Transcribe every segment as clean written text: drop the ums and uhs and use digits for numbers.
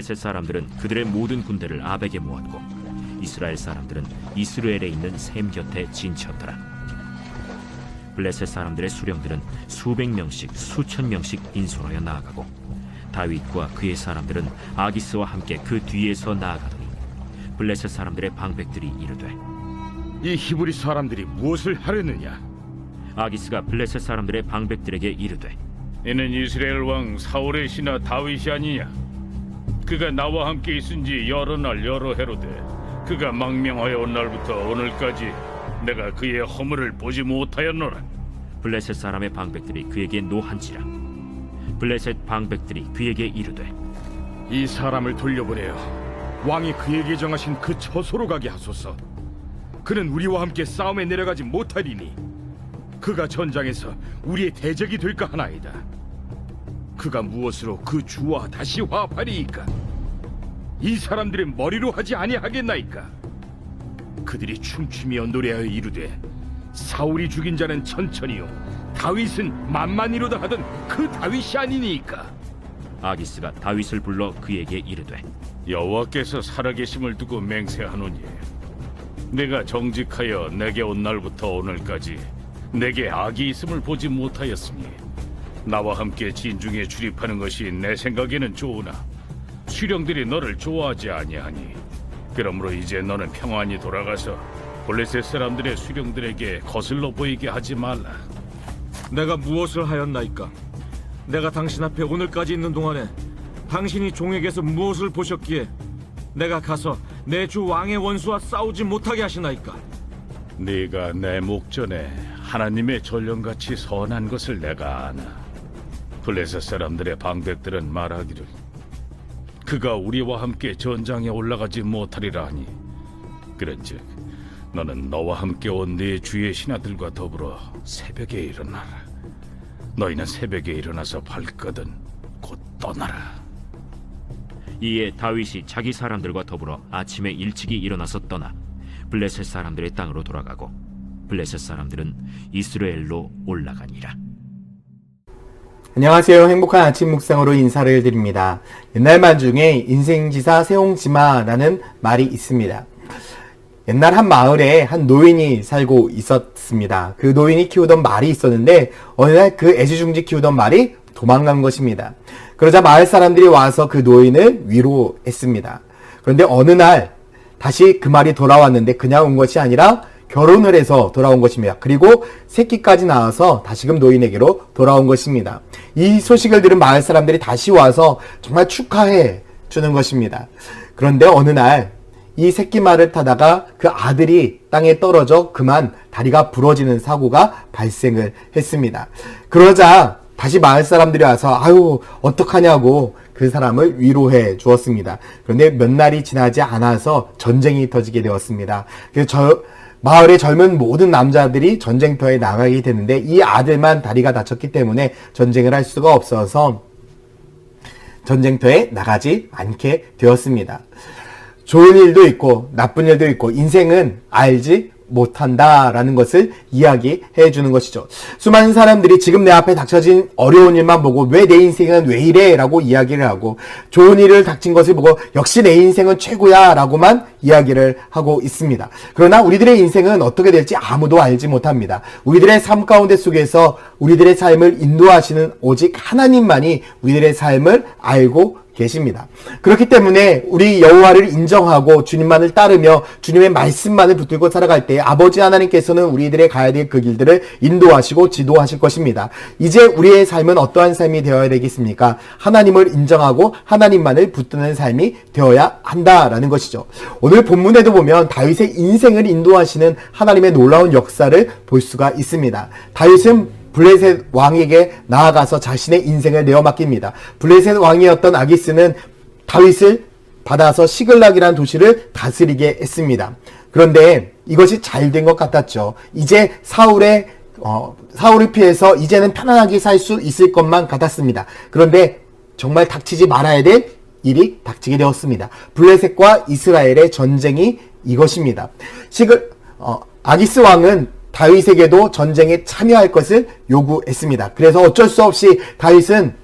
블레셋 사람들은 그들의 모든 군대를 아벡에 모았고 이스라엘 사람들은 이스라엘에 있는 셈 곁에 진쳤더라. 블레셋 사람들의 수령들은 수백 명씩 수천 명씩 인솔하여 나아가고 다윗과 그의 사람들은 아기스와 함께 그 뒤에서 나아가더니 블레셋 사람들의 방백들이 이르되 이 히브리 사람들이 무엇을 하려느냐? 아기스가 블레셋 사람들의 방백들에게 이르되 이는 이스라엘 왕 사울의 신하 다윗이 아니냐? 그가 나와 함께 있은지 여러 날 여러 해로되 그가 망명하여 온 날부터 오늘까지 내가 그의 허물을 보지 못하였노라. 블레셋 사람의 방백들이 그에게 노한지라. 블레셋 방백들이 그에게 이르되 이 사람을 돌려보내어 왕이 그에게 정하신 그 처소로 가게 하소서. 그는 우리와 함께 싸움에 내려가지 못하리니 그가 전장에서 우리의 대적이 될까 하나이다. 그가 무엇으로 그 주와 다시 화합하리이까? 이 사람들의 머리로 하지 아니하겠나이까? 그들이 춤추며 노래하여 이르되 사울이 죽인 자는 천천히요 다윗은 만만히로다 하던 그 다윗이 아니니까. 아기스가 다윗을 불러 그에게 이르되 여호와께서 살아계심을 두고 맹세하노니 내가 정직하여 내게 온 날부터 오늘까지 내게 악이 있음을 보지 못하였으니 나와 함께 진중에 출입하는 것이 내 생각에는 좋으나 수령들이 너를 좋아하지 아니하니 그러므로 이제 너는 평안히 돌아가서 블레셋 사람들의 수령들에게 거슬러 보이게 하지 말라. 내가 무엇을 하였나이까? 내가 당신 앞에 오늘까지 있는 동안에 당신이 종에게서 무엇을 보셨기에 내가 가서 내 주 왕의 원수와 싸우지 못하게 하시나이까? 네가 내 목전에 하나님의 전령같이 선한 것을 내가 아나. 블레셋 사람들의 방백들은 말하기를 그가 우리와 함께 전장에 올라가지 못하리라 하니 그런즉 너는 너와 함께 온 네 주의 신하들과 더불어 새벽에 일어나라. 너희는 새벽에 일어나서 발거든 곧 떠나라. 이에 다윗이 자기 사람들과 더불어 아침에 일찍이 일어나서 떠나 블레셋 사람들의 땅으로 돌아가고 블레셋 사람들은 이스라엘로 올라가니라. 안녕하세요. 행복한 아침 묵상으로 인사를 드립니다. 옛날 말 중에 인생지사 세옹지마라는 말이 있습니다. 옛날 한 마을에 한 노인이 살고 있었습니다. 그 노인이 키우던 말이 있었는데 어느 날 그 애지중지 키우던 말이 도망간 것입니다. 그러자 마을 사람들이 와서 그 노인을 위로했습니다. 그런데 어느 날 다시 그 말이 돌아왔는데 그냥 온 것이 아니라 결혼을 해서 돌아온 것입니다. 그리고 새끼까지 낳아서 다시금 노인에게로 돌아온 것입니다. 이 소식을 들은 마을 사람들이 다시 와서 정말 축하해 주는 것입니다. 그런데 어느 날 이 새끼 말을 타다가 그 아들이 땅에 떨어져 그만 다리가 부러지는 사고가 발생을 했습니다. 그러자 다시 마을 사람들이 와서 아유 어떡하냐고 그 사람을 위로해 주었습니다. 그런데 몇 날이 지나지 않아서 전쟁이 터지게 되었습니다. 그래서 마을의 젊은 모든 남자들이 전쟁터에 나가게 되는데 이 아들만 다리가 다쳤기 때문에 전쟁을 할 수가 없어서 전쟁터에 나가지 않게 되었습니다. 좋은 일도 있고 나쁜 일도 있고 인생은 알지 못한다라는 것을 이야기해 주는 것이죠. 수많은 사람들이 지금 내 앞에 닥쳐진 어려운 일만 보고 왜 내 인생은 왜 이래 라고 이야기를 하고 좋은 일을 닥친 것을 보고 역시 내 인생은 최고야 라고만 이야기를 하고 있습니다. 그러나 우리들의 인생은 어떻게 될지 아무도 알지 못합니다. 우리들의 삶 가운데 속에서 우리들의 삶을 인도하시는 오직 하나님만이 우리들의 삶을 알고 계십니다. 그렇기 때문에 우리 여호와를 인정하고 주님만을 따르며 주님의 말씀만을 붙들고 살아갈 때 아버지 하나님께서는 우리들의 가야 될 그 길들을 인도하시고 지도하실 것입니다. 이제 우리의 삶은 어떠한 삶이 되어야 되겠습니까? 하나님을 인정하고 하나님만을 붙드는 삶이 되어야 한다라는 것이죠. 오늘 본문에도 보면 다윗의 인생을 인도하시는 하나님의 놀라운 역사를 볼 수가 있습니다. 다윗은 블레셋 왕에게 나아가서 자신의 인생을 내어 맡깁니다. 블레셋 왕이었던 아기스는 다윗을 받아서 시글락이라는 도시를 다스리게 했습니다. 그런데 이것이 잘 된 것 같았죠. 이제 사울을 피해서 이제는 편안하게 살 수 있을 것만 같았습니다. 그런데 정말 닥치지 말아야 될 일이 닥치게 되었습니다. 블레셋과 이스라엘의 전쟁이 이것입니다. 아기스 왕은 다윗에게도 전쟁에 참여할 것을 요구했습니다. 그래서 어쩔 수 없이 다윗은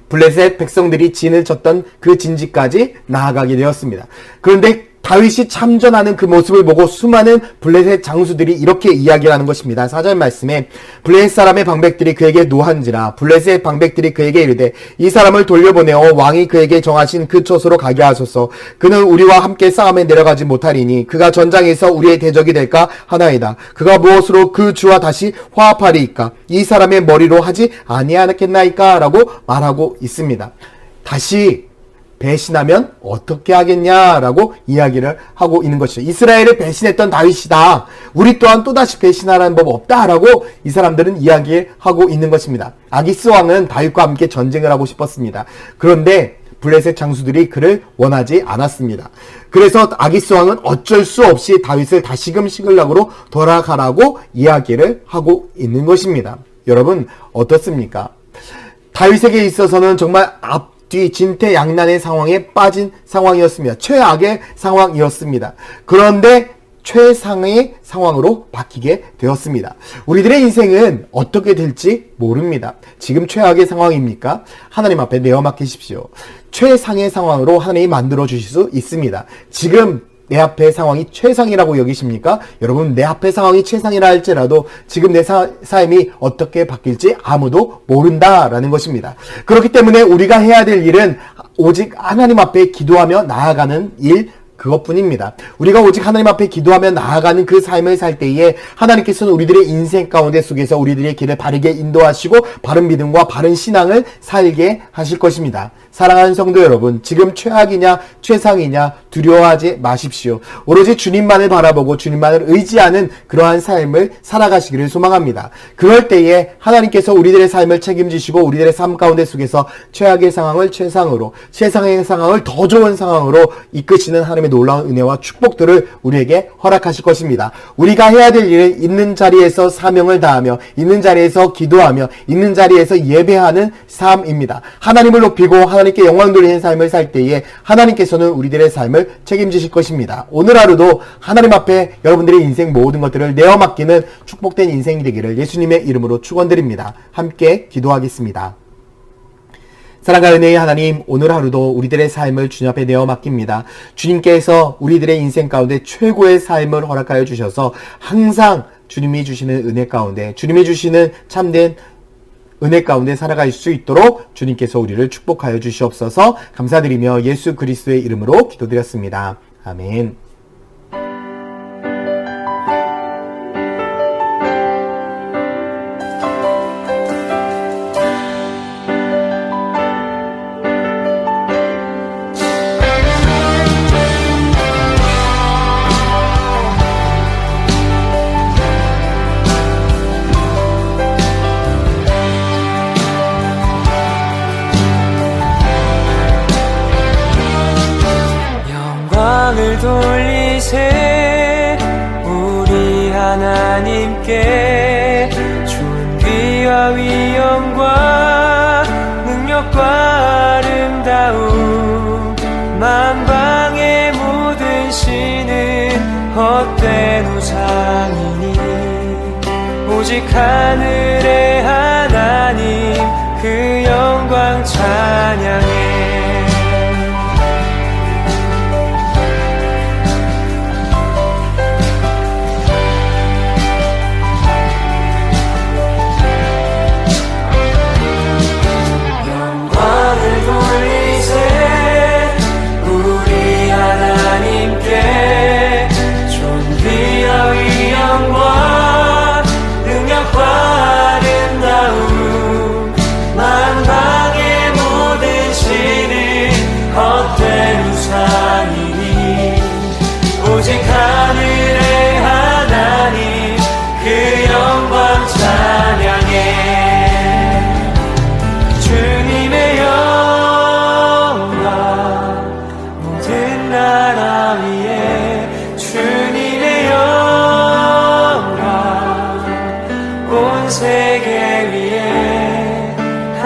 블레셋 백성들이 진을 쳤던 그 진지까지 나아가게 되었습니다. 그런데 다윗이 참전하는 그 모습을 보고 수많은 블레셋 장수들이 이렇게 이야기를 하는 것입니다. 4절 말씀에 블레셋 사람의 방백들이 그에게 노한지라 블레셋 방백들이 그에게 이르되 이 사람을 돌려보내어 왕이 그에게 정하신 그 처소로 가게 하소서. 그는 우리와 함께 싸움에 내려가지 못하리니 그가 전장에서 우리의 대적이 될까 하나이다. 그가 무엇으로 그 주와 다시 화합하리이까? 이 사람의 머리로 하지 아니하겠나이까? 라고 말하고 있습니다. 다시 배신하면 어떻게 하겠냐라고 이야기를 하고 있는 것이죠. 이스라엘을 배신했던 다윗이다. 우리 또한 또다시 배신하라는 법 없다라고 이 사람들은 이야기하고 있는 것입니다. 아기스 왕은 다윗과 함께 전쟁을 하고 싶었습니다. 그런데 블레셋 장수들이 그를 원하지 않았습니다. 그래서 아기스 왕은 어쩔 수 없이 다윗을 다시금 시글락으로 돌아가라고 이야기를 하고 있는 것입니다. 여러분 어떻습니까? 다윗에게 있어서는 정말 뒤 진퇴양난의 상황에 빠진 상황이었습니다. 최악의 상황이었습니다. 그런데 최상의 상황으로 바뀌게 되었습니다. 우리들의 인생은 어떻게 될지 모릅니다. 지금 최악의 상황입니까? 하나님 앞에 내어 맡기십시오. 최상의 상황으로 하나님이 만들어 주실 수 있습니다. 지금 내 앞의 상황이 최상이라고 여기십니까? 여러분, 내 앞의 상황이 최상이라 할지라도 지금 내 삶이 어떻게 바뀔지 아무도 모른다라는 것입니다. 그렇기 때문에 우리가 해야 될 일은 오직 하나님 앞에 기도하며 나아가는 일, 그것뿐입니다. 우리가 오직 하나님 앞에 기도하며 나아가는 그 삶을 살 때에 하나님께서는 우리들의 인생 가운데 속에서 우리들의 길을 바르게 인도하시고 바른 믿음과 바른 신앙을 살게 하실 것입니다. 사랑하는 성도 여러분, 지금 최악이냐 최상이냐 두려워하지 마십시오. 오로지 주님만을 바라보고 주님만을 의지하는 그러한 삶을 살아가시기를 소망합니다. 그럴 때에 하나님께서 우리들의 삶을 책임지시고 우리들의 삶 가운데 속에서 최악의 상황을 최상으로, 최상의 상황을 더 좋은 상황으로 이끄시는 하나님의 놀라운 은혜와 축복들을 우리에게 허락하실 것입니다. 우리가 해야 될 일은 있는 자리에서 사명을 다하며 있는 자리에서 기도하며 있는 자리에서 예배하는 삶입니다. 하나님을 높이고 하나님께 영광 돌리는 삶을 살 때에 하나님께서는 우리들의 삶을 책임지실 것입니다. 오늘 하루도 하나님 앞에 여러분들의 인생 모든 것들을 내어 맡기는 축복된 인생이 되기를 예수님의 이름으로 축원드립니다. 함께 기도하겠습니다. 사랑과 은혜의 하나님, 오늘 하루도 우리들의 삶을 주님 앞에 내어 맡깁니다. 주님께서 우리들의 인생 가운데 최고의 삶을 허락하여 주셔서 항상 주님이 주시는 은혜 가운데, 주님이 주시는 참된 은혜 가운데 살아갈 수 있도록 주님께서 우리를 축복하여 주시옵소서. 감사드리며 예수 그리스도의 이름으로 기도드렸습니다. 아멘. 영광을 돌리세 우리 하나님께 존귀와 위엄과 능력과 아름다움 만방의 모든 신은 헛된 우상이니 오직 하늘의 하나님 그 영광 찬양해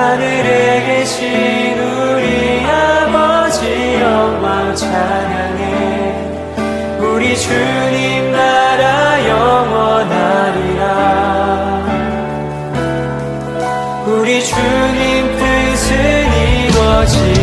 하늘에 계신 우리 아버지 영광 찬양해 우리 주님 나라 영원하리라 우리 주님 뜻은 아버지